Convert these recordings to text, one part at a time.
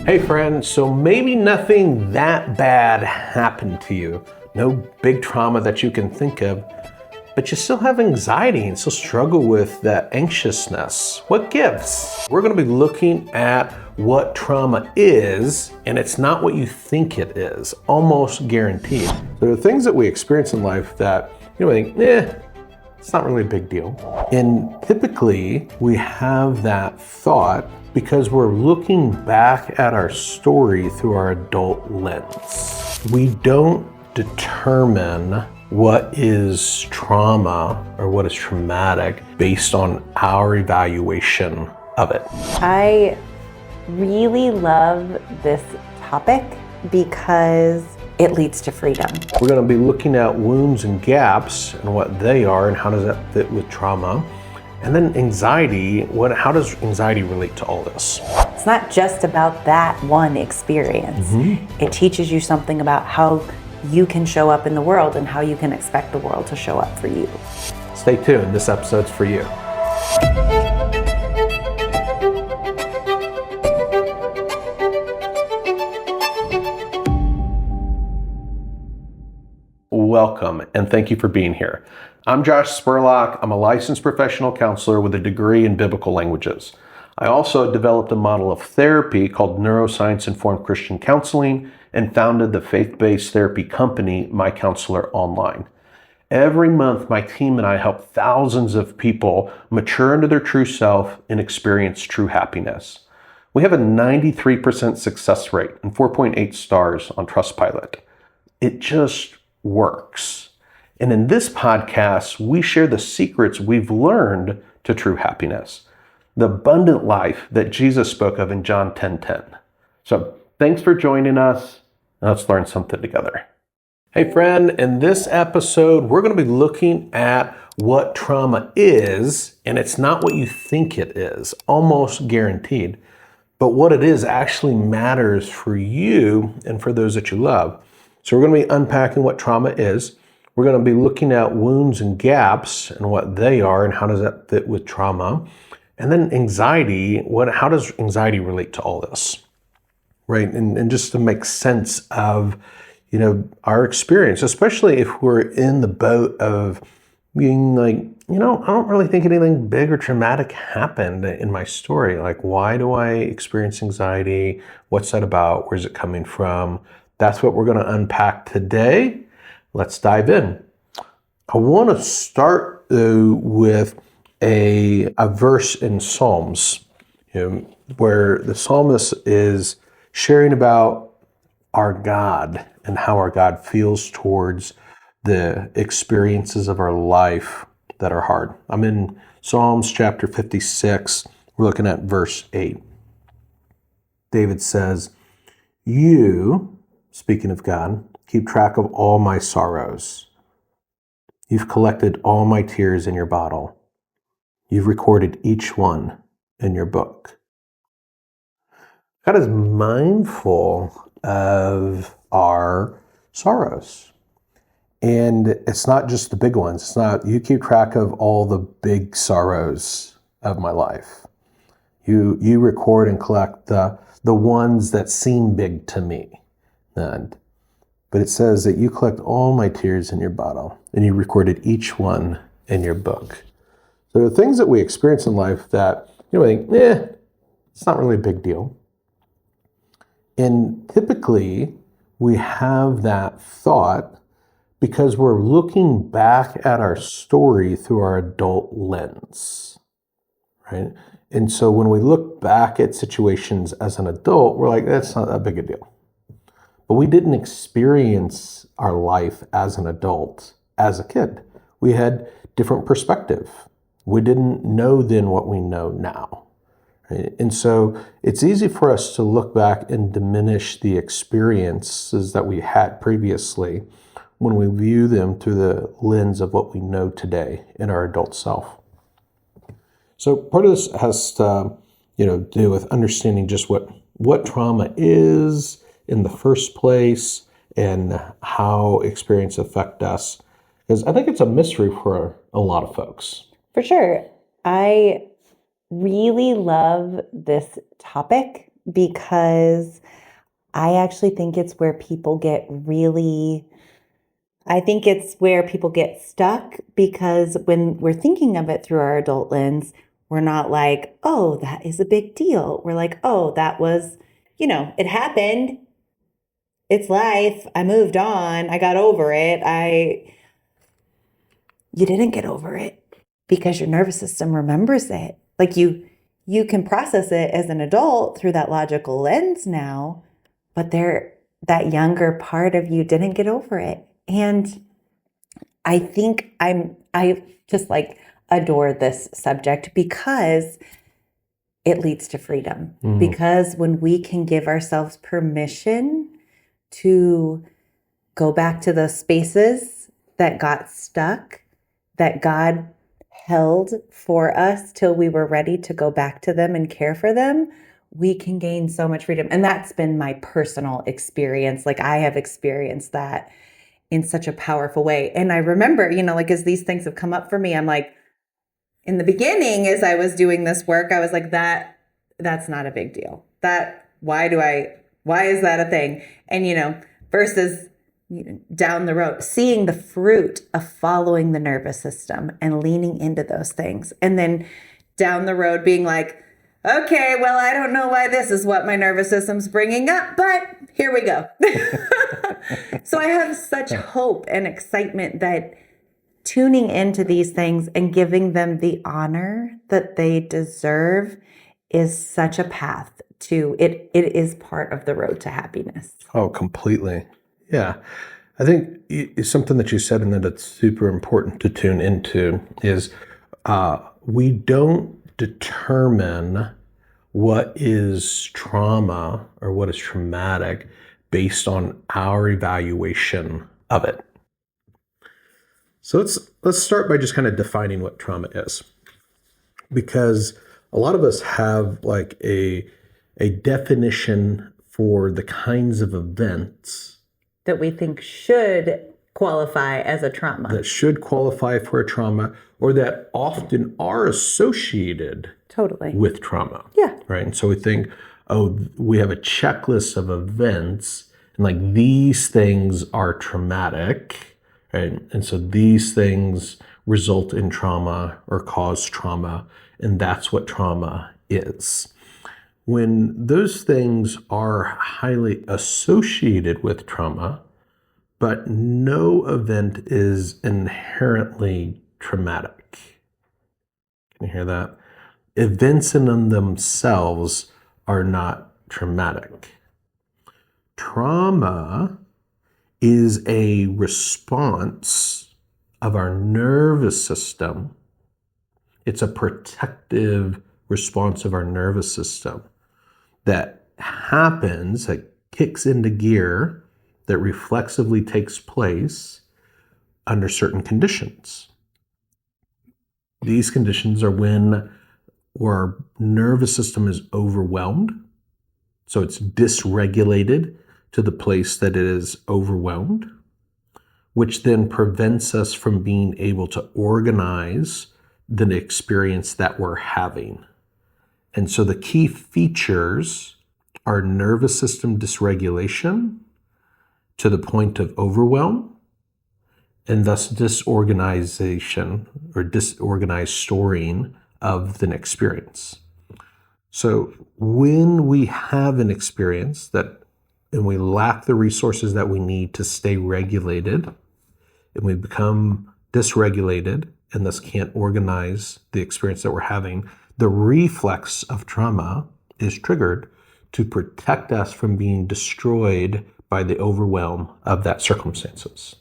Hey friend, so maybe nothing that bad happened to you, no big trauma that you can think of, but you still have anxiety and still struggle with that anxiousness. What gives? We're going to be looking at what trauma is, and it's not what you think it is, almost guaranteed. There are things that we experience in life that, we think, it's not really a big deal. And typically we have that thought because we're looking back at our story through our adult lens. We don't determine what is trauma or what is traumatic based on our evaluation of it. I really love this topic because it leads to freedom. We're going to be looking at wounds and gaps and what they are and how does that fit with trauma. And then anxiety, how does anxiety relate to all this? It's not just about that one experience. It teaches you something about how you can show up in the world and how you can expect the world to show up for you. Stay tuned, this episode's for you. Welcome, and thank you for being here. I'm Josh Spurlock. I'm a licensed professional counselor with a degree in biblical languages. I also developed a model of therapy called Neuroscience-Informed Christian Counseling and founded the faith-based therapy company, My Counselor Online. Every month, my team and I help thousands of people mature into their true self and experience true happiness. We have a 93% success rate and 4.8 stars on Trustpilot. It just works. And in this podcast, we share the secrets we've learned to true happiness, the abundant life that Jesus spoke of in John 10:10. So thanks for joining us. Let's learn something together. Hey friend, in this episode, we're going to be looking at what trauma is, and it's not what you think it is, almost guaranteed. But what it is actually matters for you and for those that you love. So we're going to be unpacking what trauma is. We're going to be looking at wounds and gaps and what they are and how does that fit with trauma. And then anxiety, how does anxiety relate to all this? Right? And just to make sense of, our experience, especially if we're in the boat of being like, I don't really think anything big or traumatic happened in my story. Like, why do I experience anxiety? What's that about? Where's it coming from? That's what we're going to unpack today. Let's dive in. I want to start though with a verse in Psalms, where the psalmist is sharing about our God and how our God feels towards the experiences of our life that are hard. I'm in Psalms chapter 56. We're looking at verse 8. David says, "You," speaking of God, "keep track of all my sorrows. You've collected all my tears in your bottle. You've recorded each one in your book." God is mindful of our sorrows. And it's not just the big ones. It's not, you keep track of all the big sorrows of my life. You record and collect the ones that seem big to me. But it says that you collect all my tears in your bottle and you recorded each one in your book. So there are things that we experience in life that, we think, it's not really a big deal. And typically we have that thought because we're looking back at our story through our adult lens, right? And so when we look back at situations as an adult, we're like, that's not that big a deal. But we didn't experience our life as an adult, as a kid. We had different perspective. We didn't know then what we know now. Right? And so it's easy for us to look back and diminish the experiences that we had previously when we view them through the lens of what we know today in our adult self. So part of this has to, do with understanding just what trauma is in the first place and how experience affect us. Because I think it's a mystery for a lot of folks. For sure. I really love this topic because I actually think it's where people get stuck, because when we're thinking of it through our adult lens, we're not like, oh, that is a big deal. We're like, oh, that was, it happened. It's life. I moved on. I got over it. You didn't get over it because your nervous system remembers it. Like you can process it as an adult through that logical lens now, but that younger part of you didn't get over it. And I think I just like adore this subject because it leads to freedom. Because when we can give ourselves permission to go back to those spaces that got stuck, that God held for us till we were ready to go back to them and care for them, we can gain so much freedom. And that's been my personal experience. Like, I have experienced that in such a powerful way. And I remember, like, as these things have come up for me, I'm like, in the beginning, as I was doing this work, I was like, that's not a big deal. Why is that a thing? And, versus down the road, seeing the fruit of following the nervous system and leaning into those things. And then down the road being like, okay, well, I don't know why this is what my nervous system's bringing up, but here we go. So I have such hope and excitement that tuning into these things and giving them the honor that they deserve is such a path to it. It is part of the road to happiness. Oh, completely. Yeah. I think it's something that you said and that it's super important to tune into is we don't determine what is trauma or what is traumatic based on our evaluation of it. So let's start by just kind of defining what trauma is, because a lot of us have like a definition for the kinds of events that we think should qualify as a trauma. That should qualify for a trauma, or that often are associated totally with trauma. Yeah. Right. And so we think, oh, we have a checklist of events, and like these things are traumatic, right? And so these things result in trauma or cause trauma, and that's what trauma is. When those things are highly associated with trauma, but no event is inherently traumatic. Can you hear that? Events in themselves are not traumatic. Trauma is a response of our nervous system. It's a protective response of our nervous system that happens, that kicks into gear, that reflexively takes place under certain conditions. These conditions are when our nervous system is overwhelmed, so it's dysregulated to the place that it is overwhelmed, which then prevents us from being able to organize the experience that we're having. And so the key features are nervous system dysregulation to the point of overwhelm, and thus disorganization or disorganized storing of the experience. So when we have an experience and we lack the resources that we need to stay regulated, and we become dysregulated and thus can't organize the experience that we're having, the reflex of trauma is triggered to protect us from being destroyed by the overwhelm of that circumstances.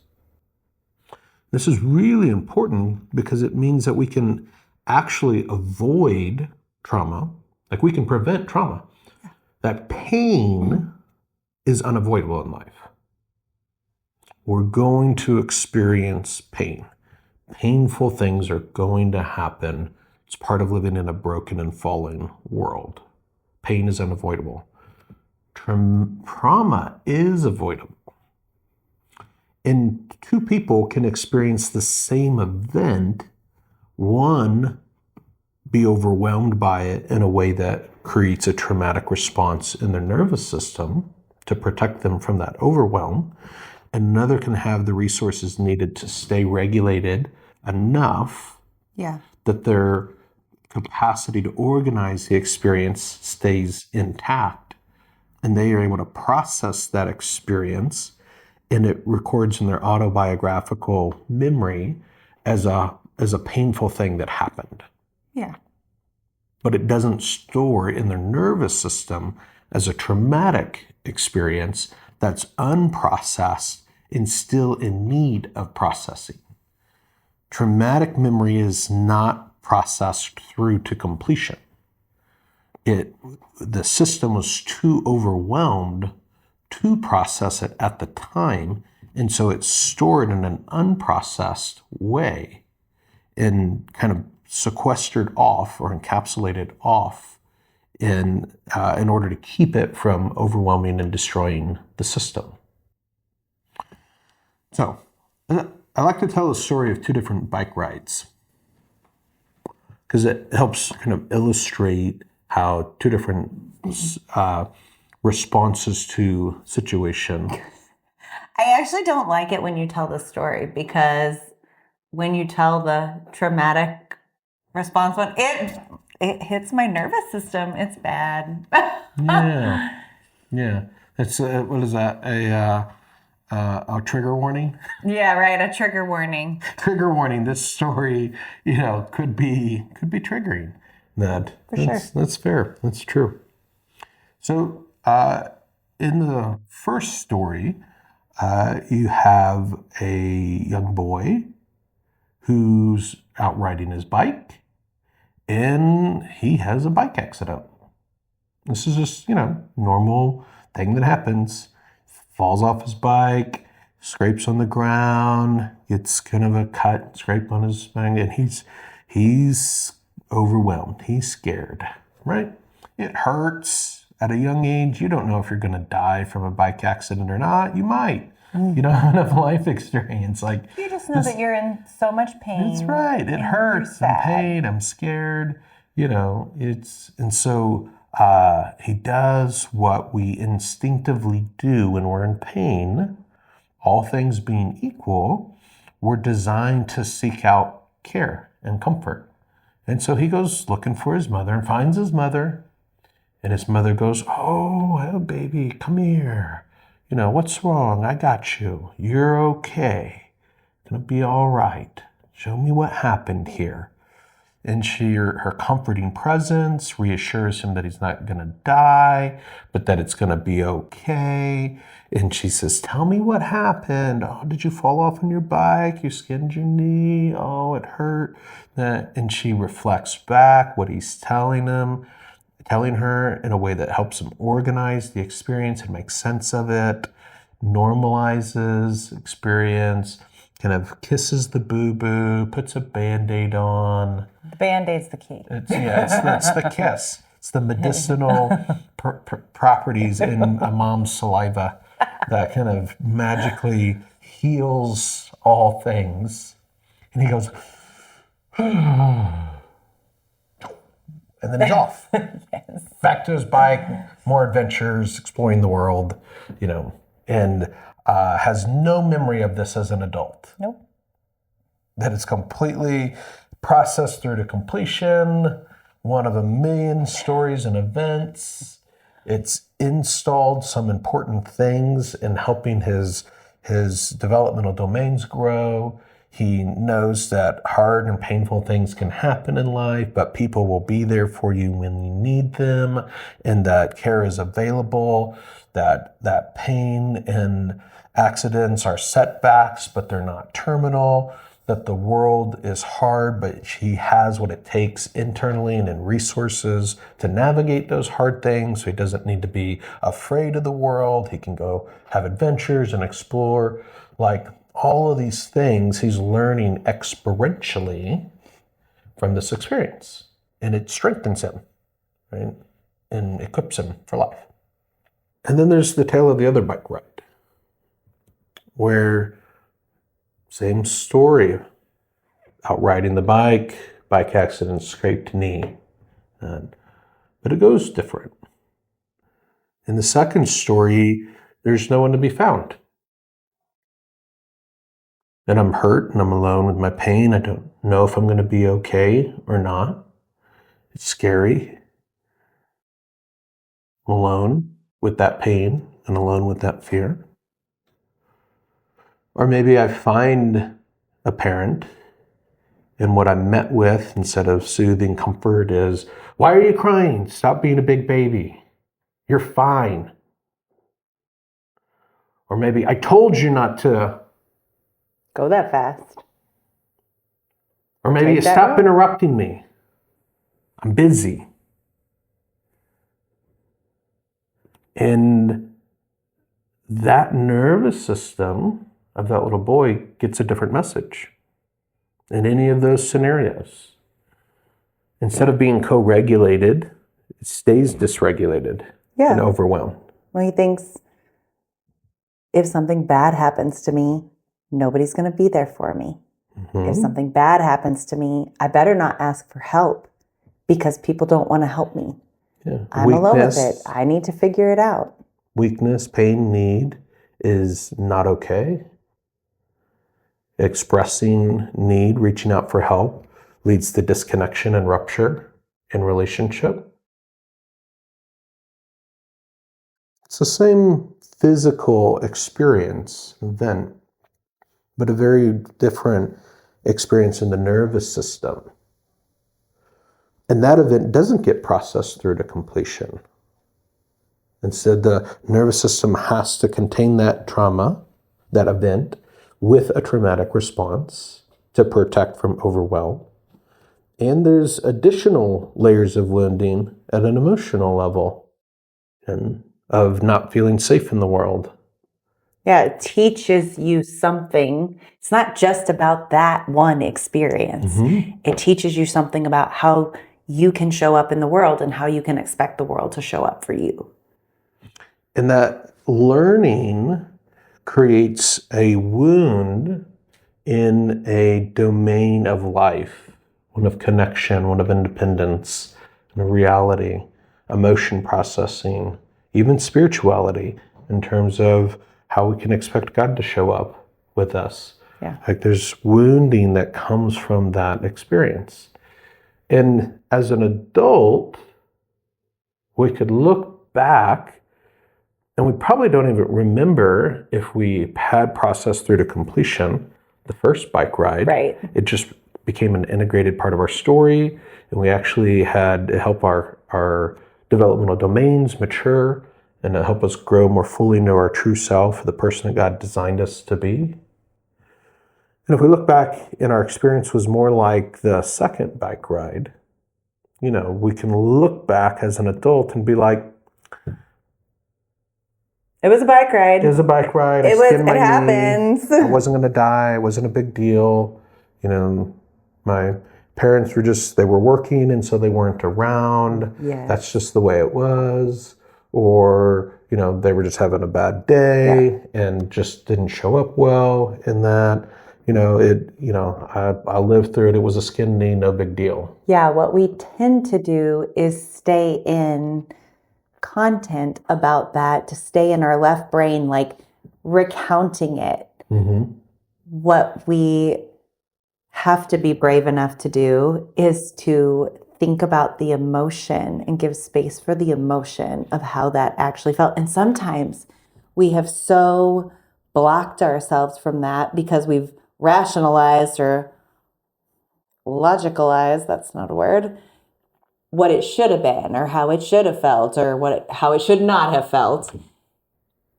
This is really important because it means that we can actually avoid trauma, like we can prevent trauma. That pain is unavoidable in life. We're going to experience pain. Painful things are going to happen. It's part of living in a broken and fallen world. Pain is unavoidable. Trauma is avoidable. And two people can experience the same event, one be overwhelmed by it in a way that creates a traumatic response in their nervous system to protect them from that overwhelm. And another can have the resources needed to stay regulated enough that their capacity to organize the experience stays intact, and they are able to process that experience, and it records in their autobiographical memory as a painful thing that happened. Yeah. But it doesn't store in their nervous system as a traumatic experience that's unprocessed and still in need of processing. Traumatic memory is not processed through to completion. The system was too overwhelmed to process it at the time, and so it's stored in an unprocessed way and kind of sequestered off or encapsulated off in order to keep it from overwhelming and destroying the system. So, I like to tell the story of two different bike rides because it helps kind of illustrate how two different responses to situation. I actually don't like it when you tell the story, because when you tell the traumatic response one, it hits my nervous system. It's bad. Yeah. It's what is that? A trigger warning? Yeah, right. A trigger warning. Trigger warning. This story, could be triggering. That's fair. That's true. So, in the first story, you have a young boy who's out riding his bike, and he has a bike accident. This is just, normal thing that happens. Falls off his bike, scrapes on the ground, gets kind of a cut, scrape on his spine, and he's overwhelmed. He's scared, right? It hurts. At a young age, you don't know if you're going to die from a bike accident or not. You might. You don't have enough life experience. You just know that you're in so much pain. That's right. It hurts. I'm pain. I'm scared. And so he does what we instinctively do when we're in pain. All things being equal, we're designed to seek out care and comfort. And so he goes looking for his mother and finds his mother. And his mother goes, oh, baby, come here. What's wrong? I got you. You're okay. Gonna be all right. Show me what happened here. And her comforting presence reassures him that he's not gonna die, but that it's gonna be okay. And she says, tell me what happened. Oh, did you fall off on your bike? You skinned your knee. Oh, it hurt. And she reflects back what he's telling her in a way that helps him organize the experience and make sense of it, normalizes experience, kind of kisses the boo-boo, puts a Band-Aid on. The Band-Aid's the key. It's the kiss. It's the medicinal properties in a mom's saliva that kind of magically heals all things. And he goes, and then he's off. Yes. Back to his bike, more adventures, exploring the world, and has no memory of this as an adult. Nope. That it's completely processed through to completion, one of a million stories and events. It's installed some important things in helping his developmental domains grow. He knows that hard and painful things can happen in life, but people will be there for you when you need them, and that care is available, that pain and accidents are setbacks, but they're not terminal, that the world is hard, but he has what it takes internally and in resources to navigate those hard things, so he doesn't need to be afraid of the world. He can go have adventures and explore. All of these things he's learning experientially from this experience. And it strengthens him, right? And equips him for life. And then there's the tale of the other bike ride, where same story, out riding the bike, bike accident, scraped knee. But it goes different. In the second story, there's no one to be found. And I'm hurt and I'm alone with my pain. I don't know if I'm going to be okay or not. It's scary. I'm alone with that pain and alone with that fear. Or maybe I find a parent, and what I'm met with, instead of soothing comfort, is, why are you crying? Stop being a big baby. You're fine. Or maybe, I told you not to. Go that fast. Or maybe, Take that stop road. interrupting me. I'm busy. And that nervous system of that little boy gets a different message in any of those scenarios. Instead of being co-regulated, it stays dysregulated and overwhelmed. Well, he thinks, if something bad happens to me, nobody's going to be there for me. Mm-hmm. If something bad happens to me, I better not ask for help because people don't want to help me. Yeah. I'm alone with it. I need to figure it out. Weakness, pain, need is not okay. Expressing need, reaching out for help, leads to disconnection and rupture in relationship. It's the same physical experience, event, but a very different experience in the nervous system. And that event doesn't get processed through to completion. Instead, the nervous system has to contain that trauma, that event, with a traumatic response to protect from overwhelm. And there's additional layers of wounding at an emotional level and of not feeling safe in the world. Yeah, it teaches you something. It's not just about that one experience. Mm-hmm. It teaches you something about how you can show up in the world and how you can expect the world to show up for you. And that learning creates a wound in a domain of life, one of connection, one of independence, and of reality, emotion processing, even spirituality, in terms of how we can expect God to show up with us. Yeah. Like there's wounding that comes from that experience. And as an adult, we could look back and we probably don't even remember if we had processed through to completion the first bike ride. Right. It just became an integrated part of our story, and we actually had to help our developmental domains mature and to help us grow more fully into our true self, the person that God designed us to be. And if we look back and our experience was more like the second bike ride, we can look back as an adult and be like, it was a bike ride. It was a bike ride. It happens. I wasn't going to die. It wasn't a big deal. My parents they were working and so they weren't around. Yes. That's just the way it was. Or, they were just having a bad day and just didn't show up well in that. I lived through it. It was a skin knee, no big deal. Yeah, what we tend to do is stay in content about that, to stay in our left brain, like recounting it. Mm-hmm. What we have to be brave enough to do is to think about the emotion and give space for the emotion of how that actually felt. And sometimes we have so blocked ourselves from that because we've rationalized or logicalized, that's not a word, what it should have been or how it should have felt or how it should not have felt,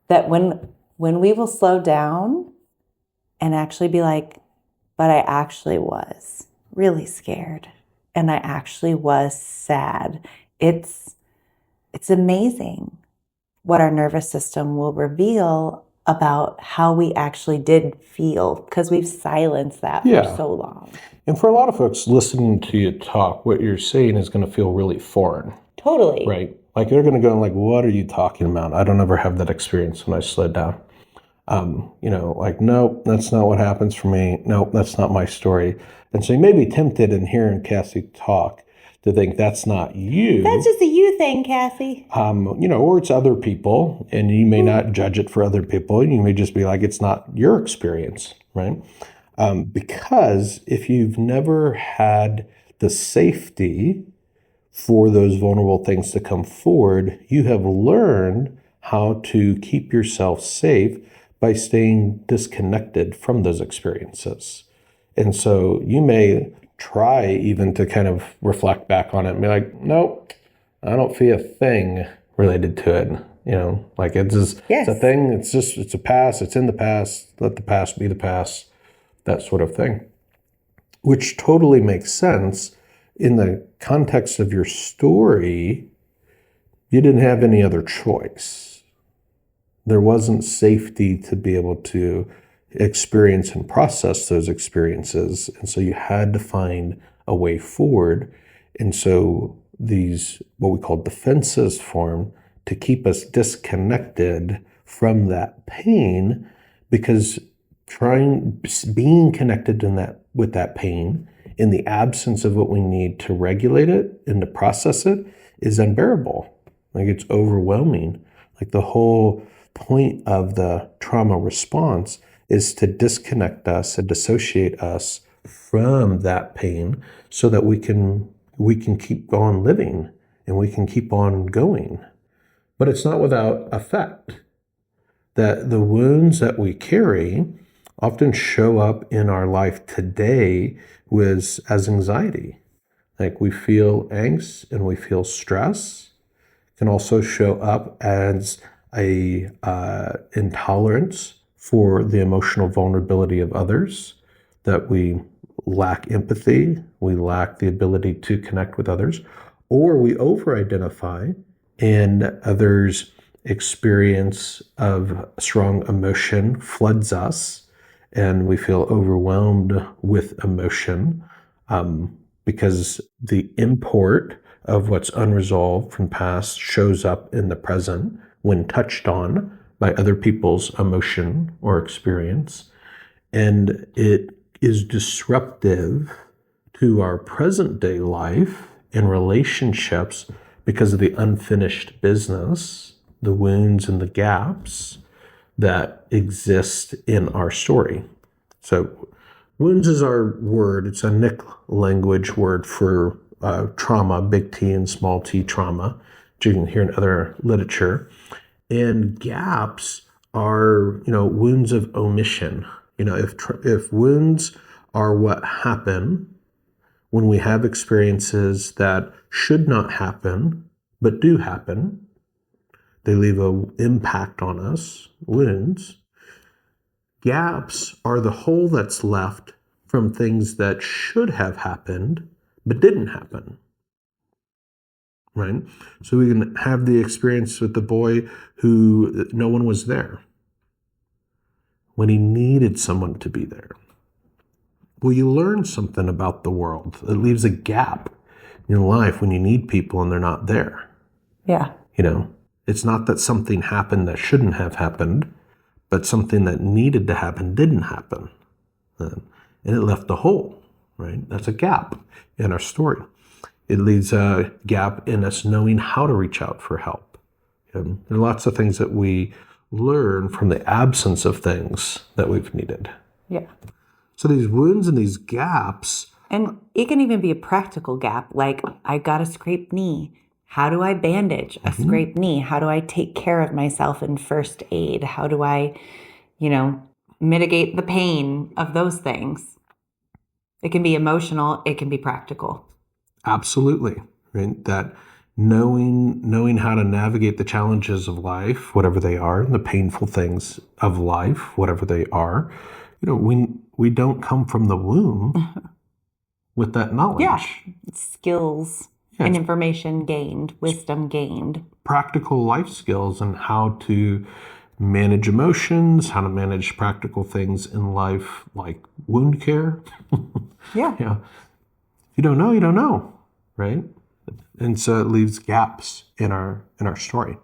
that when we will slow down and actually be like, but I actually was really scared and I actually was sad. It's amazing what our nervous system will reveal about how we actually did feel because we've silenced that for so long. And for a lot of folks listening to you talk, what you're saying is going to feel really foreign. Totally. Right? Like they're going to go like, what are you talking about? I don't ever have that experience when I slowed down. Like, nope, that's not what happens for me. Nope, that's not my story. And so you may be tempted in hearing Cassie talk to think that's not you. That's just a you thing, Cassie. Or it's other people, and you may not judge it for other people. You may just be like, it's not your experience, right? Because if you've never had the safety for those vulnerable things to come forward, you have learned how to keep yourself safe by staying disconnected from those experiences. And so you may try even to kind of reflect back on it and be like, nope, I don't feel a thing related to it. Like it's just, It's a thing. It's a past. It's in the past. Let the past be the past, that sort of thing, which totally makes sense in the context of your story. You didn't have any other choice. There wasn't safety to be able to experience and process those experiences. And so you had to find a way forward. And so these, what we call defenses, form to keep us disconnected from that pain, because being connected with that pain in the absence of what we need to regulate it and to process it is unbearable. Like, it's overwhelming. Like, the whole point of the trauma response is to disconnect us and dissociate us from that pain so that we can keep on living and we can keep on going. But it's not without effect. That the wounds that we carry often show up in our life today as anxiety. Like, we feel angst and we feel stress. It can also show up as a intolerance for the emotional vulnerability of others, that we lack empathy, we lack the ability to connect with others, or we over-identify and others' experience of strong emotion floods us and we feel overwhelmed with emotion because the import of what's unresolved from past shows up in the present when touched on by other people's emotion or experience. And it is disruptive to our present day life and relationships because of the unfinished business, the wounds and the gaps that exist in our story. So wounds is our word. It's a Nick language word for trauma, big T and small t trauma, which you can hear in other literature. And gaps are, wounds of omission. If wounds are what happen when we have experiences that should not happen, but do happen, they leave an impact on us, wounds. Gaps are the hole that's left from things that should have happened, but didn't happen. Right? So we can have the experience with the boy who no one was there when he needed someone to be there. Well, you learn something about the world. It leaves a gap in your life when you need people and they're not there. Yeah. It's not that something happened that shouldn't have happened, but something that needed to happen didn't happen. And it left a hole, right? That's a gap in our story. It leaves a gap in us knowing how to reach out for help. There are lots of things that we learn from the absence of things that we've needed. Yeah. So these wounds and these gaps. And it can even be a practical gap, like, I got a scraped knee. How do I bandage a scraped knee? How do I take care of myself in first aid? How do I, mitigate the pain of those things? It can be emotional. It can be practical. Absolutely. Right? That knowing how to navigate the challenges of life, whatever they are, the painful things of life, whatever they are, we don't come from the womb with that knowledge. Yeah. It's skills and information gained, wisdom gained. Practical life skills and how to manage emotions, how to manage practical things in life like wound care. Yeah. If you don't know, you don't know, right? And so it leaves gaps in our story.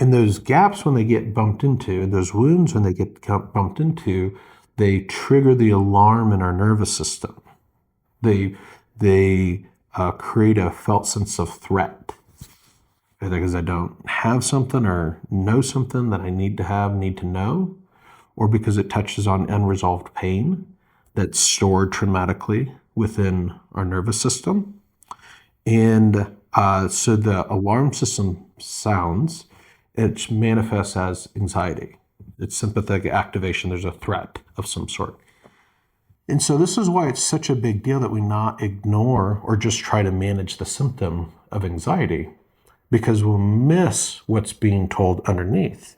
And those gaps, when they get bumped into, those wounds, when they get bumped into, they trigger the alarm in our nervous system. They create a felt sense of threat. Either because I don't have something or know something that I need to have, need to know, or because it touches on unresolved pain that's stored traumatically within our nervous system. And so the alarm system sounds, it manifests as anxiety. It's sympathetic activation. There's a threat of some sort. And so this is why it's such a big deal that we not ignore or just try to manage the symptom of anxiety, because we'll miss what's being told underneath.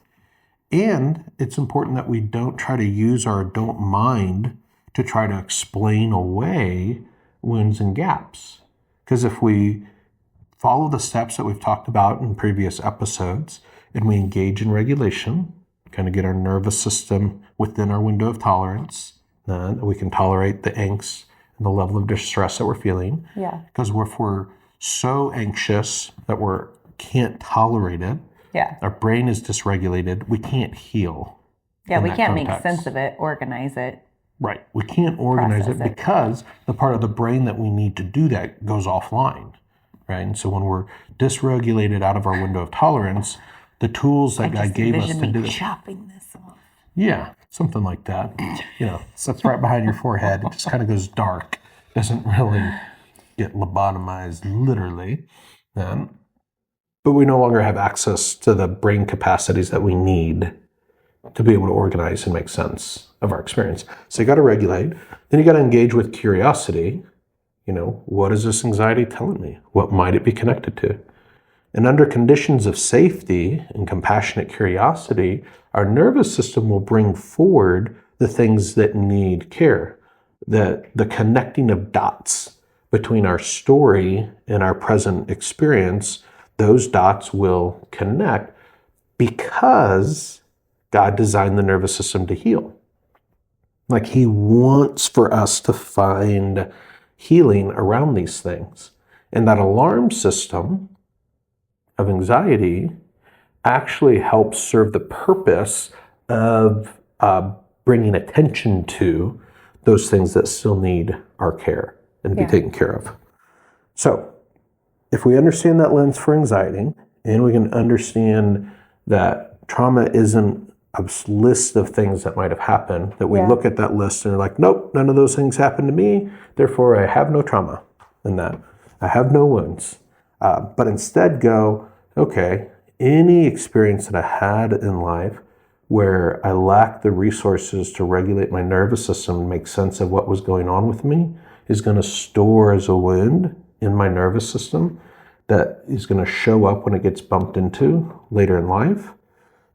And it's important that we don't try to use our adult mind to try to explain away wounds and gaps. Because if we follow the steps that we've talked about in previous episodes, and we engage in regulation, kind of get our nervous system within our window of tolerance, then we can tolerate the angst and the level of distress that we're feeling. Yeah. Because if we're so anxious that we can't tolerate it, our brain is dysregulated, we can't heal. Yeah, we can't make sense of it, organize it. Right. We can't organize it because the part of the brain that we need to do that goes offline. Right. And so when we're dysregulated out of our window of tolerance, the tools that God gave us to do it. Chopping this off. Yeah, something like that. Sits right behind your forehead. It just kind of goes dark. Doesn't really get lobotomized literally then. But we no longer have access to the brain capacities that we need to be able to organize and make sense of our experience. So you got to regulate. Then you got to engage with curiosity. What is this anxiety telling me? What might it be connected to? And under conditions of safety and compassionate curiosity, our nervous system will bring forward the things that need care, the connecting of dots between our story and our present experience. Those dots will connect because God designed the nervous system to heal. Like He wants for us to find healing around these things. And that alarm system of anxiety actually helps serve the purpose of bringing attention to those things that still need our care and be taken care of. So if we understand that lens for anxiety, and we can understand that trauma isn't a list of things that might have happened, that we look at that list and are like, nope, none of those things happened to me, therefore I have no trauma in that. I have no wounds. But instead go, okay, any experience that I had in life where I lacked the resources to regulate my nervous system and make sense of what was going on with me is going to store as a wound in my nervous system that is going to show up when it gets bumped into later in life.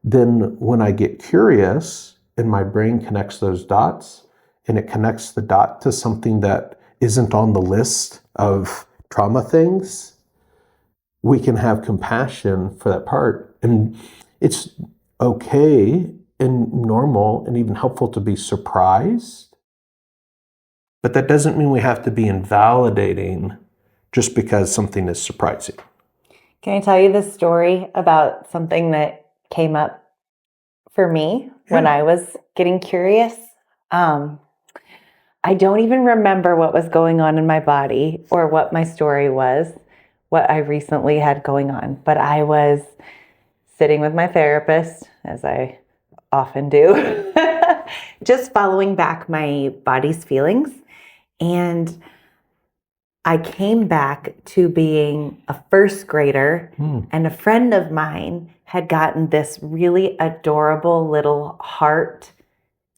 Then when I get curious and my brain connects those dots and it connects the dot to something that isn't on the list of trauma things, we can have compassion for that part. And it's okay and normal and even helpful to be surprised. But that doesn't mean we have to be invalidating just because something is surprising. Can I tell you this story about something that came up for me when I was getting curious? I don't even remember what was going on in my body or what my story was, what I recently had going on. But I was sitting with my therapist, as I often do, just following back my body's feelings. And I came back to being a first grader, and a friend of mine had gotten this really adorable little heart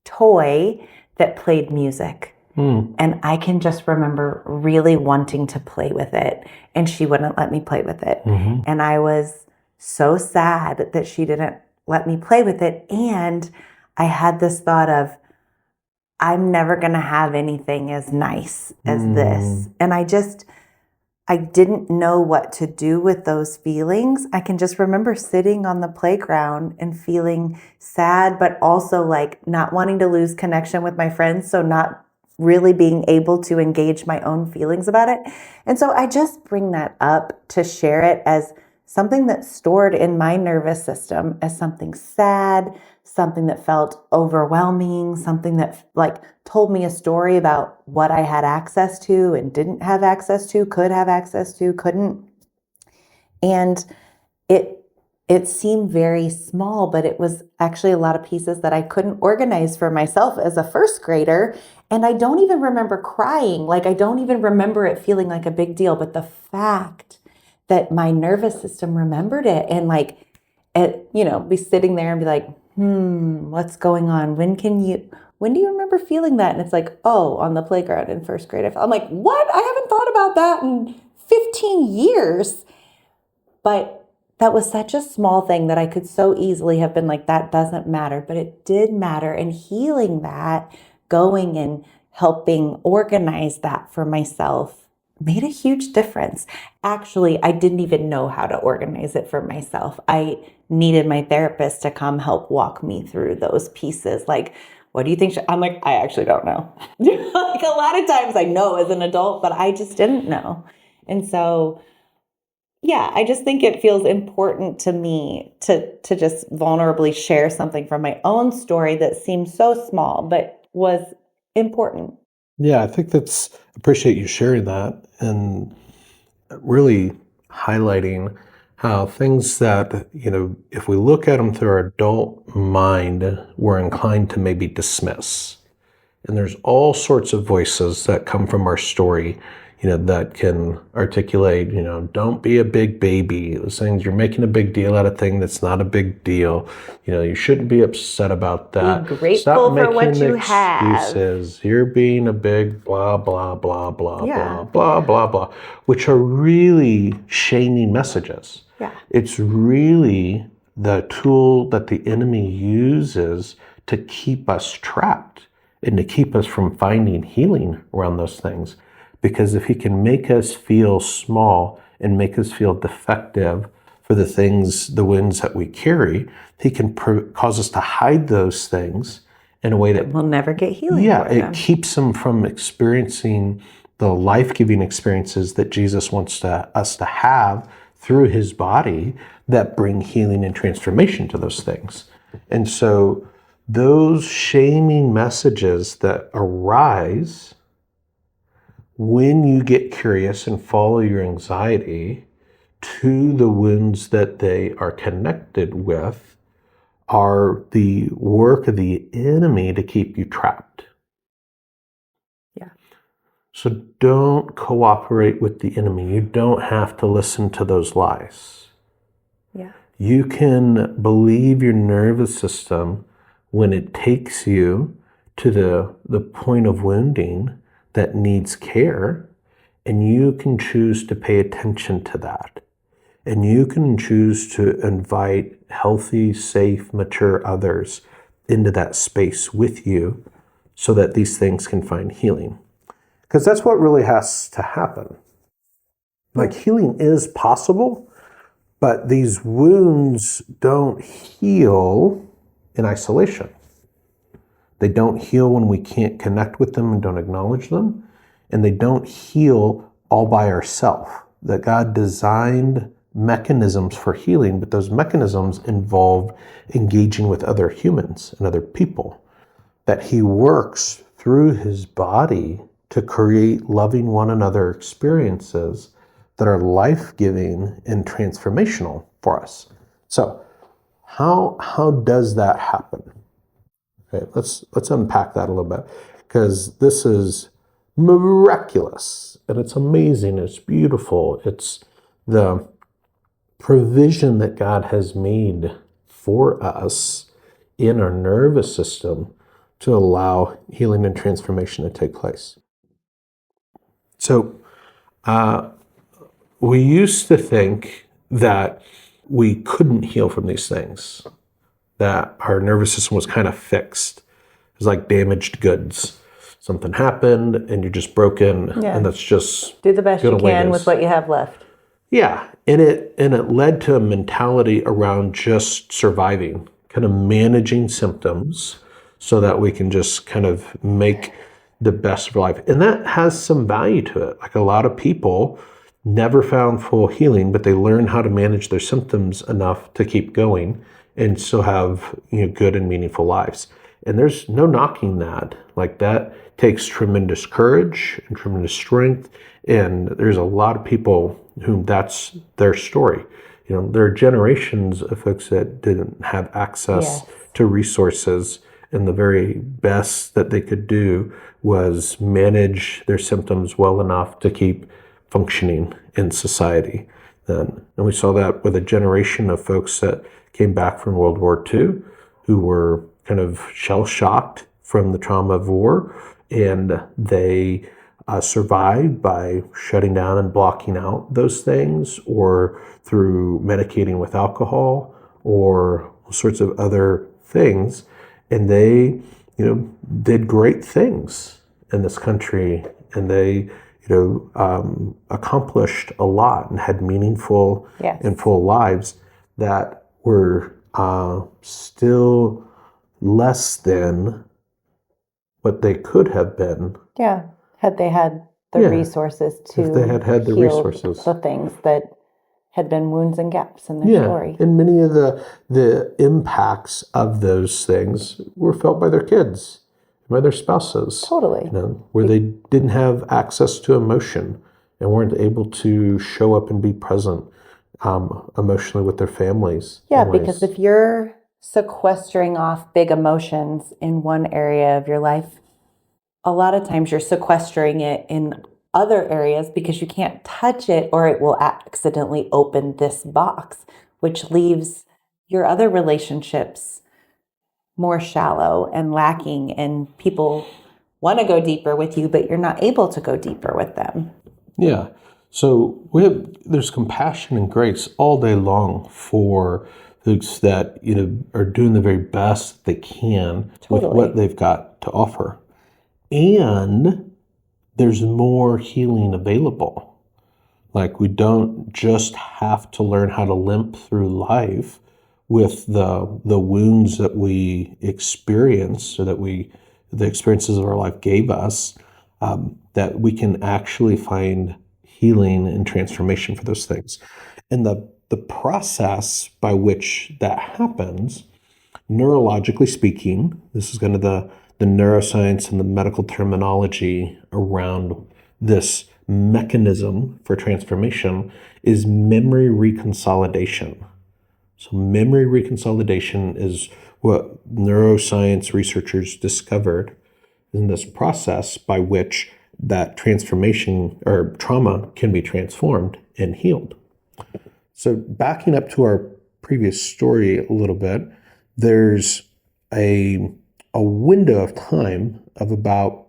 toy that played music. And I can just remember really wanting to play with it, and she wouldn't let me play with it. And I was so sad that she didn't let me play with it. And I had this thought of, I'm never going to have anything as nice as this. And I didn't know what to do with those feelings. I can just remember sitting on the playground and feeling sad, but also like not wanting to lose connection with my friends. So not really being able to engage my own feelings about it. And so I just bring that up to share it as something that's stored in my nervous system as something sad, something that felt overwhelming, something that like told me a story about what I had access to and didn't have access to, could have access to, couldn't. And it seemed very small, but it was actually a lot of pieces that I couldn't organize for myself as a first grader. And I don't even remember crying. Like, I don't even remember it feeling like a big deal. But the fact that my nervous system remembered it and like, be sitting there and be like, what's going on? When do you remember feeling that? And it's like, oh, on the playground in first grade. I'm like, what? I haven't thought about that in 15 years. But that was such a small thing that I could so easily have been like, that doesn't matter. But it did matter. And healing that, going and helping organize that for myself made a huge difference. Actually, I didn't even know how to organize it for myself. I needed my therapist to come help walk me through those pieces. Like, what do you think? I'm like, I actually don't know. Like, a lot of times I know as an adult, but I just didn't know. And so, yeah, I just think it feels important to me to just vulnerably share something from my own story that seems so small, but was important. Yeah, I think appreciate you sharing that and really highlighting how things that, if we look at them through our adult mind, we're inclined to maybe dismiss. And there's all sorts of voices that come from our story, that can articulate, don't be a big baby. Those things, you're making a big deal out of a thing that's not a big deal. You shouldn't be upset about that. Be grateful Stop for what making you have. excuses. You're being a big blah, blah, blah, blah, Yeah. blah, blah, blah, blah, which are really shaming messages. Yeah. It's really the tool that the enemy uses to keep us trapped and to keep us from finding healing around those things. Because if he can make us feel small and make us feel defective for the wounds that we carry, he can cause us to hide those things in a way that we'll never get healing. Yeah, it keeps them from experiencing the life-giving experiences that Jesus wants us to have through his body that bring healing and transformation to those things. And so those shaming messages that arise when you get curious and follow your anxiety to the wounds that they are connected with are the work of the enemy to keep you trapped. Yeah. So don't cooperate with the enemy. You don't have to listen to those lies. Yeah. You can believe your nervous system when it takes you to the point of wounding that needs care, and you can choose to pay attention to that. And you can choose to invite healthy, safe, mature others into that space with you so that these things can find healing. Because that's what really has to happen. Like, healing is possible, but these wounds don't heal in isolation. They don't heal when we can't connect with them and don't acknowledge them. And they don't heal all by ourselves. That God designed mechanisms for healing, but those mechanisms involve engaging with other humans and other people. That he works through his body to create loving one another experiences that are life-giving and transformational for us. So how does that happen? Okay, let's unpack that a little bit, because this is miraculous and it's amazing, it's beautiful, it's the provision that God has made for us in our nervous system to allow healing and transformation to take place. So we used to think that we couldn't heal from these things, that our nervous system was kind of fixed. It was like damaged goods. Something happened and you're just broken, and that's just do the best you can with what you have left. Yeah, and it led to a mentality around just surviving, kind of managing symptoms so that we can just kind of make the best of life. And that has some value to it. Like, a lot of people never found full healing, but they learn how to manage their symptoms enough to keep going and still have, good and meaningful lives. And there's no knocking that. Like, that takes tremendous courage and tremendous strength. And there's a lot of people whom that's their story. There are generations of folks that didn't have access to resources, and the very best that they could do was manage their symptoms well enough to keep functioning in society then. And we saw that with a generation of folks that came back from World War II who were kind of shell-shocked from the trauma of war, and they survived by shutting down and blocking out those things, or through medicating with alcohol, or all sorts of other things. And they, did great things in this country, and they, accomplished a lot and had meaningful and full lives that were still less than what they could have been. Yeah, had they had the resources to if they had the heal resources. the things that had been wounds and gaps in their story. And many of the impacts of those things were felt by their kids, by their spouses. Totally. Where they didn't have access to emotion and weren't able to show up and be present emotionally with their families. Yeah, because if you're sequestering off big emotions in one area of your life, a lot of times you're sequestering it in other areas because you can't touch it, or it will accidentally open this box, which leaves your other relationships more shallow and lacking, and people want to go deeper with you, but you're not able to go deeper with them. Yeah. So there's compassion and grace all day long for folks that are doing the very best they can with what they've got to offer. And there's more healing available. Like, we don't just have to learn how to limp through life with the wounds that we experience, or that the experiences of our life gave us, that we can actually find healing and transformation for those things. And the process by which that happens, neurologically speaking, this is kind of the neuroscience and the medical terminology around this mechanism for transformation, is memory reconsolidation. So memory reconsolidation is what neuroscience researchers discovered in this process by which that transformation or trauma can be transformed and healed. So backing up to our previous story a little bit, there's a window of time of about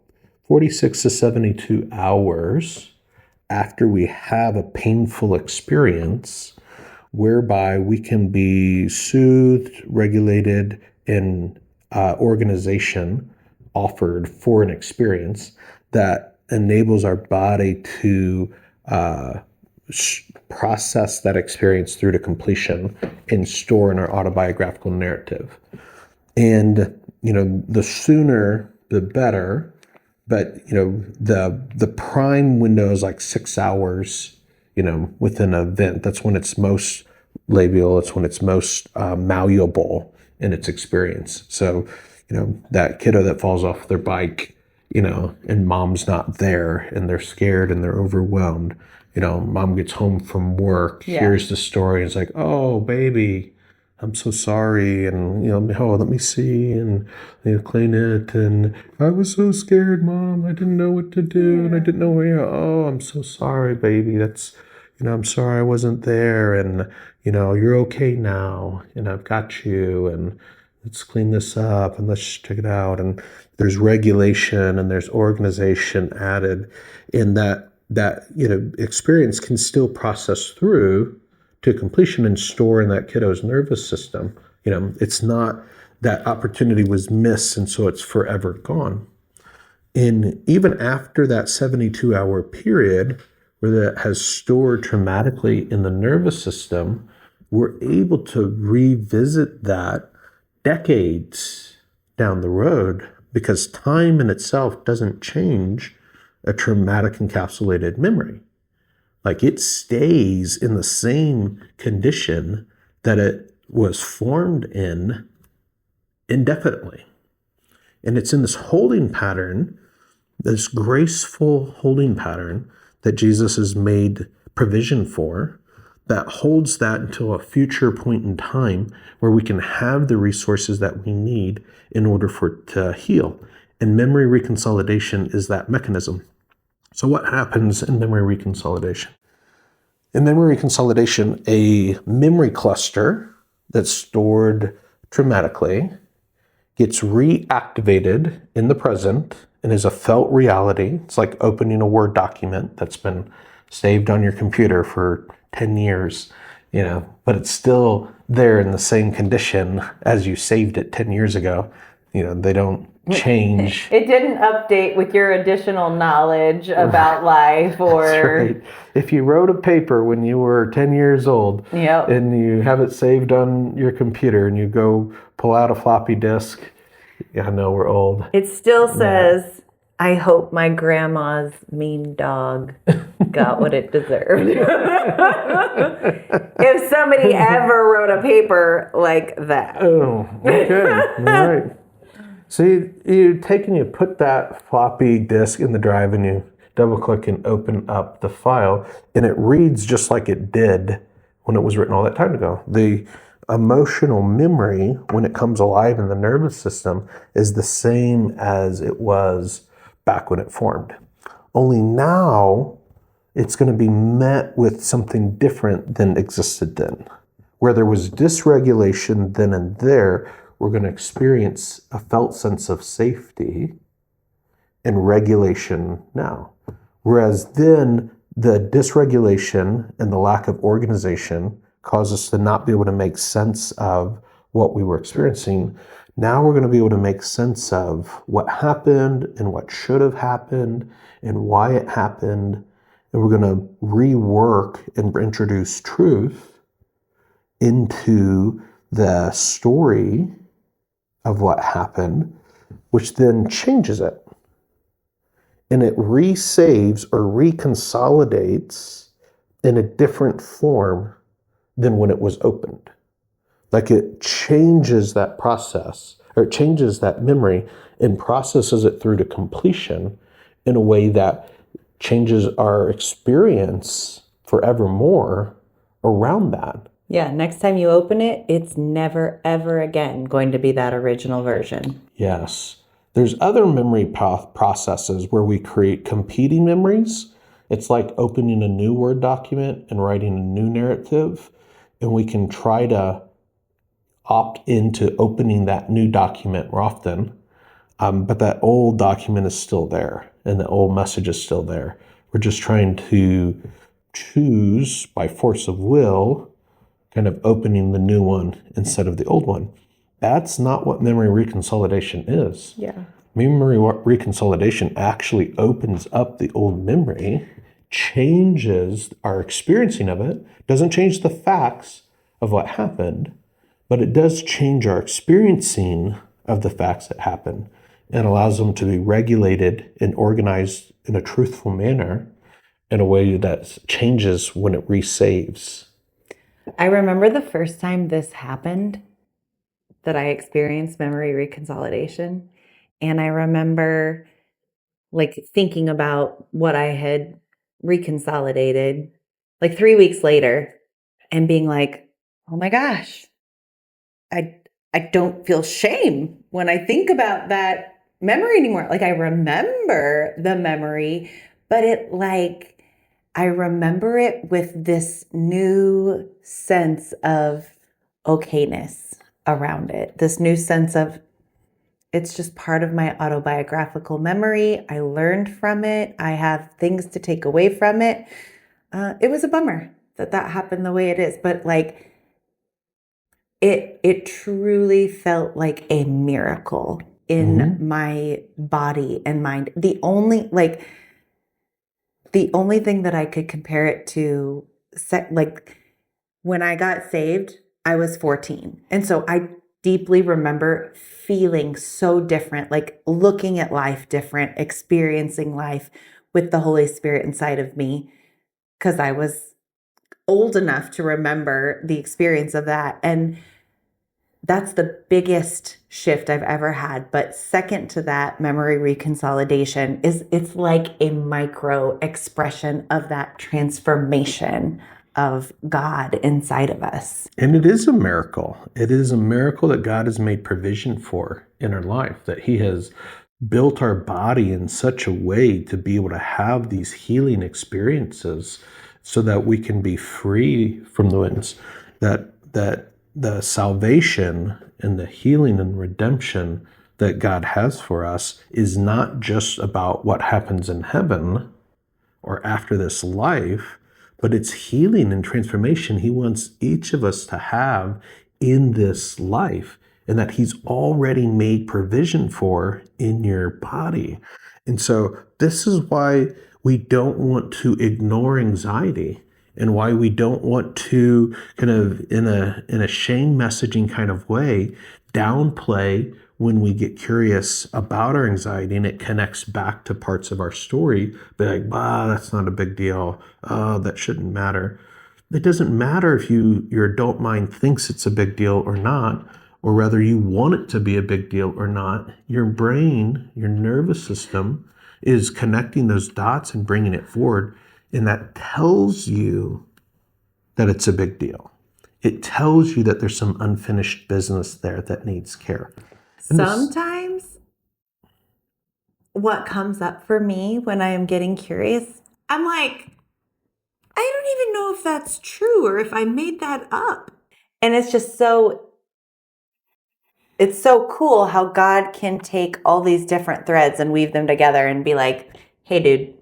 46 to 72 hours after we have a painful experience, whereby we can be soothed, regulated, and organization offered for an experience that enables our body to process that experience through to completion and store in our autobiographical narrative. And, the sooner the better, but, the prime window is like 6 hours, within an event. That's when it's most labial. It's when it's most malleable in its experience. So, that kiddo that falls off their bike, and mom's not there, and they're scared and they're overwhelmed. Mom gets home from work, hears the story, and it's like, oh, baby, I'm so sorry. And, let me see, and clean it. And I was so scared, Mom. I didn't know what to do. And I didn't know where. Oh, I'm so sorry, baby. That's, I'm sorry I wasn't there. And, you're okay now. And I've got you. And let's clean this up and let's check it out. And there's regulation and there's organization added in that experience can still process through to completion and store in that kiddo's nervous system. It's not that opportunity was missed and so it's forever gone. And even after that 72-hour period where that has stored traumatically in the nervous system, we're able to revisit that decades down the road, because time in itself doesn't change a traumatic encapsulated memory. Like it stays in the same condition that it was formed in indefinitely. And it's in this holding pattern, this graceful holding pattern that Jesus has made provision for, that holds that until a future point in time where we can have the resources that we need in order for it to heal. And memory reconsolidation is that mechanism. So what happens in memory reconsolidation? In memory reconsolidation, a memory cluster that's stored traumatically gets reactivated in the present and is a felt reality. It's like opening a Word document that's been saved on your computer for 10 years, but it's still there in the same condition as you saved it 10 years ago. They don't change. It didn't update with your additional knowledge about life or... That's right. If you wrote a paper when you were 10 years old and you have it saved on your computer and you go pull out a floppy disk, I know we're old. It still says, I hope my grandma's mean dog got what it deserved. If somebody ever wrote a paper like that. Oh, okay. All right. So you take and you put that floppy disk in the drive and you double click and open up the file and it reads just like it did when it was written all that time ago. The emotional memory, when it comes alive in the nervous system, is the same as it was back when it formed. Only now it's going to be met with something different than existed then. Where there was dysregulation then and there, we're going to experience a felt sense of safety and regulation now. Whereas then the dysregulation and the lack of organization caused us to not be able to make sense of what we were experiencing. Now we're going to be able to make sense of what happened and what should have happened and why it happened. And we're going to rework and introduce truth into the story of what happened, which then changes it. And it resaves or reconsolidates in a different form than when it was opened. Like it changes that process, or it changes that memory and processes it through to completion in a way that changes our experience forevermore around that. Yeah, next time you open it, it's never, ever again going to be that original version. Yes. There's other memory processes where we create competing memories. It's like opening a new Word document and writing a new narrative, and we can try to opt into opening that new document more often, but that old document is still there, and the old message is still there. We're just trying to choose by force of will, kind of opening the new one instead of the old one. That's not what memory reconsolidation is. Yeah. Memory reconsolidation actually opens up the old memory, changes our experiencing of it, doesn't change the facts of what happened, but it does change our experiencing of the facts that happened and allows them to be regulated and organized in a truthful manner in a way that changes when it resaves. I remember the first time this happened that I experienced memory reconsolidation. And I remember like thinking about what I had reconsolidated like 3 weeks later and being like, oh my gosh, I don't feel shame when I think about that memory anymore. Like I remember the memory, but I remember it with this new sense of okayness around it. This new sense of it's just part of my autobiographical memory. I learned from it. I have things to take away from it. It was a bummer that happened the way it is, but like it truly felt like a miracle in my body and mind. The only thing that I could compare it to, like when I got saved, I was 14. And so I deeply remember feeling so different, like looking at life different, experiencing life with the Holy Spirit inside of me because I was old enough to remember the experience of that. And that's the biggest shift I've ever had. But second to that, memory reconsolidation is it's like a micro expression of that transformation of God inside of us. And it is a miracle. It is a miracle that God has made provision for in our life, that He has built our body in such a way to be able to have these healing experiences so that we can be free from the winds, that the salvation and the healing and redemption that God has for us is not just about what happens in heaven or after this life, but it's healing and transformation He wants each of us to have in this life, and that He's already made provision for in your body. And so this is why we don't want to ignore anxiety, and why we don't want to kind of in a shame messaging kind of way downplay when we get curious about our anxiety and it connects back to parts of our story, be like, that's not a big deal. That shouldn't matter. It doesn't matter if your adult mind thinks it's a big deal or not, or whether you want it to be a big deal or not. Your brain, your nervous system is connecting those dots and bringing it forward. And that tells you that it's a big deal. It tells you that there's some unfinished business there that needs care. Sometimes what comes up for me when I am getting curious, I'm like, I don't even know if that's true or if I made that up. And it's just it's so cool how God can take all these different threads and weave them together and be like, hey, dude.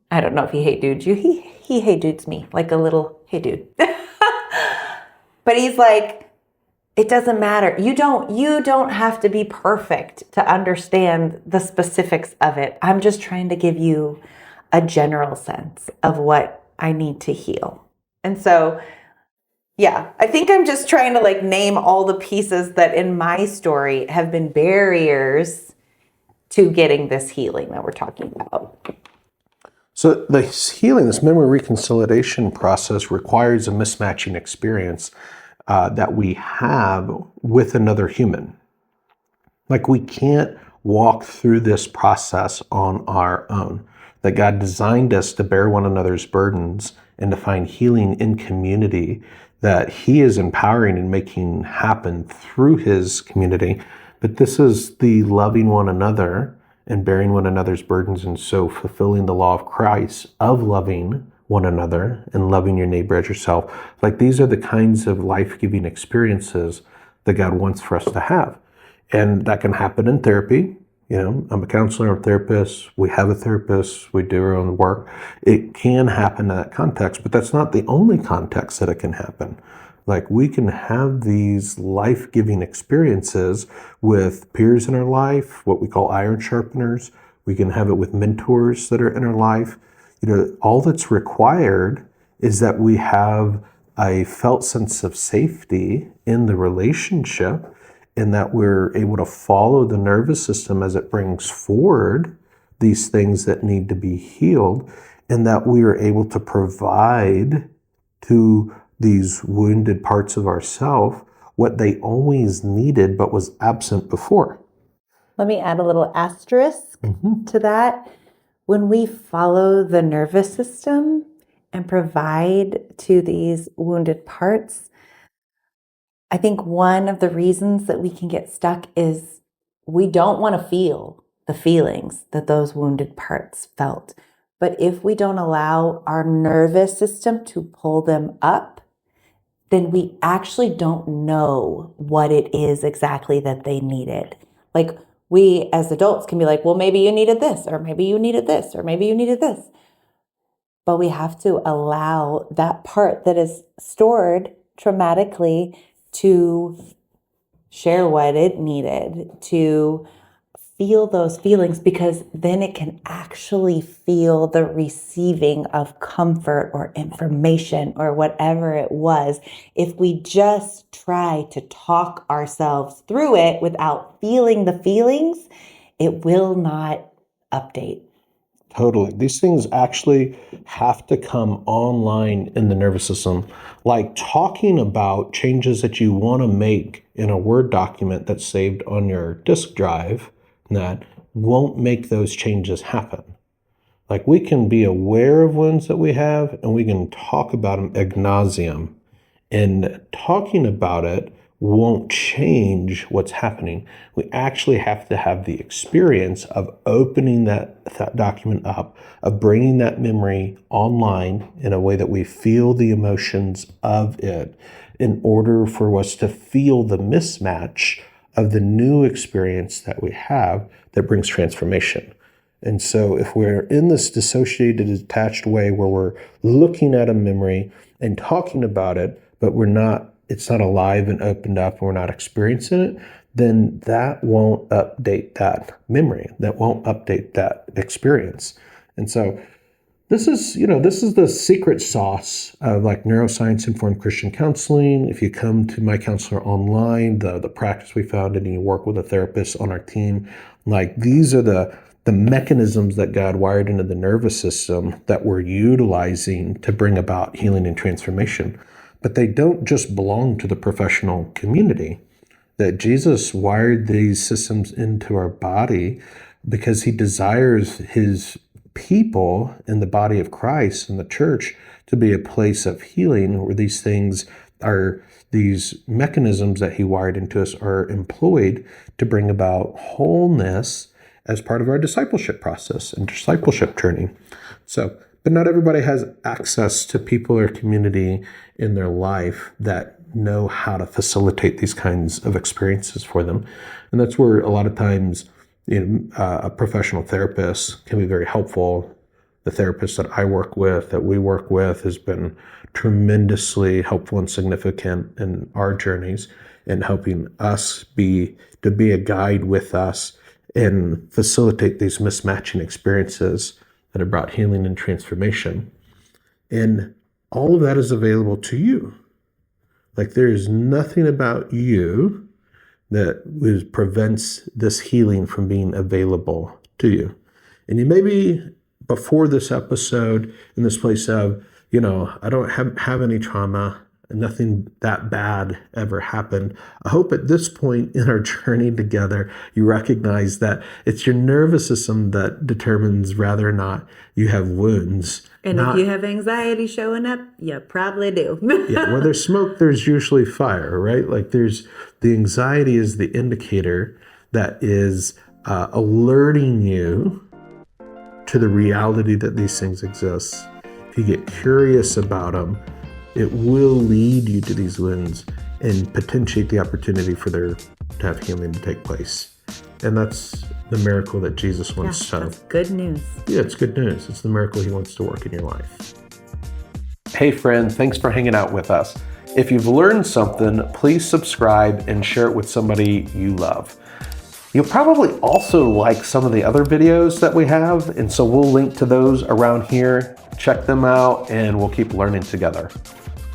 I don't know if he hey dudes you. He hey dudes me, like a little hey dude. But he's like, it doesn't matter. You don't have to be perfect to understand the specifics of it. I'm just trying to give you a general sense of what I need to heal. And so, yeah, I think I'm just trying to like name all the pieces that in my story have been barriers to getting this healing that we're talking about. So this healing, this memory reconsolidation process requires a mismatching experience that we have with another human. Like we can't walk through this process on our own. That God designed us to bear one another's burdens and to find healing in community that He is empowering and making happen through His community. But this is the loving one another and bearing one another's burdens, and so fulfilling the law of Christ of loving one another and loving your neighbor as yourself. Like these are the kinds of life-giving experiences that God wants for us to have. And that can happen in therapy. You know, I'm a counselor, I'm a therapist, we have a therapist, we do our own work. It can happen in that context, but that's not the only context that it can happen. Like we can have these life-giving experiences with peers in our life, what we call iron sharpeners. We can have it with mentors that are in our life. You know, all that's required is that we have a felt sense of safety in the relationship, and that we're able to follow the nervous system as it brings forward these things that need to be healed, and that we are able to provide to these wounded parts of ourself what they always needed but was absent before. Let me add a little asterisk to that. When we follow the nervous system and provide to these wounded parts, I think one of the reasons that we can get stuck is we don't want to feel the feelings that those wounded parts felt. But if we don't allow our nervous system to pull them up, then we actually don't know what it is exactly that they needed. Like we as adults can be like, well, maybe you needed this, or maybe you needed this, or maybe you needed this. But we have to allow that part that is stored traumatically to share what it needed, to feel those feelings, because then it can actually feel the receiving of comfort or information or whatever it was. If we just try to talk ourselves through it without feeling the feelings, it will not update. Totally. These things actually have to come online in the nervous system. Like talking about changes that you want to make in a Word document that's saved on your disk drive that won't make those changes happen. Like we can be aware of wounds that we have and we can talk about them ad nauseum. And talking about it won't change what's happening. We actually have to have the experience of opening that document up, of bringing that memory online in a way that we feel the emotions of it in order for us to feel the mismatch of the new experience that we have that brings transformation. And so if we're in this dissociated, detached way where we're looking at a memory and talking about it, but it's not alive and opened up and we're not experiencing it, then that won't update that memory. That won't update that experience. And so this is the secret sauce of like neuroscience informed Christian counseling. If you come to my counselor online, the practice we founded, and you work with a therapist on our team, like these are the mechanisms that God wired into the nervous system that we're utilizing to bring about healing and transformation. But they don't just belong to the professional community. That Jesus wired these systems into our body because he desires his people in the body of Christ and the church to be a place of healing where these mechanisms that he wired into us are employed to bring about wholeness as part of our discipleship process and discipleship journey. So, but not everybody has access to people or community in their life that know how to facilitate these kinds of experiences for them. And that's where a lot of times a professional therapist can be very helpful. The therapist that I work with, that we work with, has been tremendously helpful and significant in our journeys in helping us be a guide with us and facilitate these mismatching experiences that have brought healing and transformation. And all of that is available to you. Like there is nothing about you that prevents this healing from being available to you. And you may be before this episode in this place of, I don't have any trauma, nothing that bad ever happened. I hope at this point in our journey together, you recognize that it's your nervous system that determines whether or not you have wounds. And if you have anxiety showing up, you probably do. Yeah, where there's smoke, there's usually fire, right? Like the anxiety is the indicator that is alerting you to the reality that these things exist. If you get curious about them, it will lead you to these wounds and potentiate the opportunity for there to have healing to take place. And that's the miracle that Jesus wants to. That's good news. Yeah, it's good news. It's the miracle he wants to work in your life. Hey friend, thanks for hanging out with us. If you've learned something, please subscribe and share it with somebody you love. You'll probably also like some of the other videos that we have, and so we'll link to those around here. Check them out and we'll keep learning together.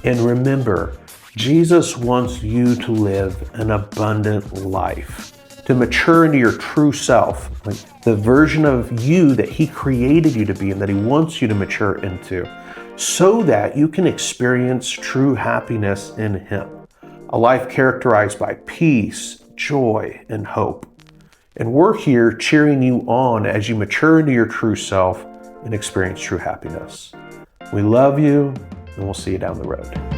And remember, Jesus wants you to live an abundant life, to mature into your true self, like the version of you that he created you to be and that he wants you to mature into, so that you can experience true happiness in him, a life characterized by peace, joy, and hope. And we're here cheering you on as you mature into your true self and experience true happiness. We love you, and we'll see you down the road.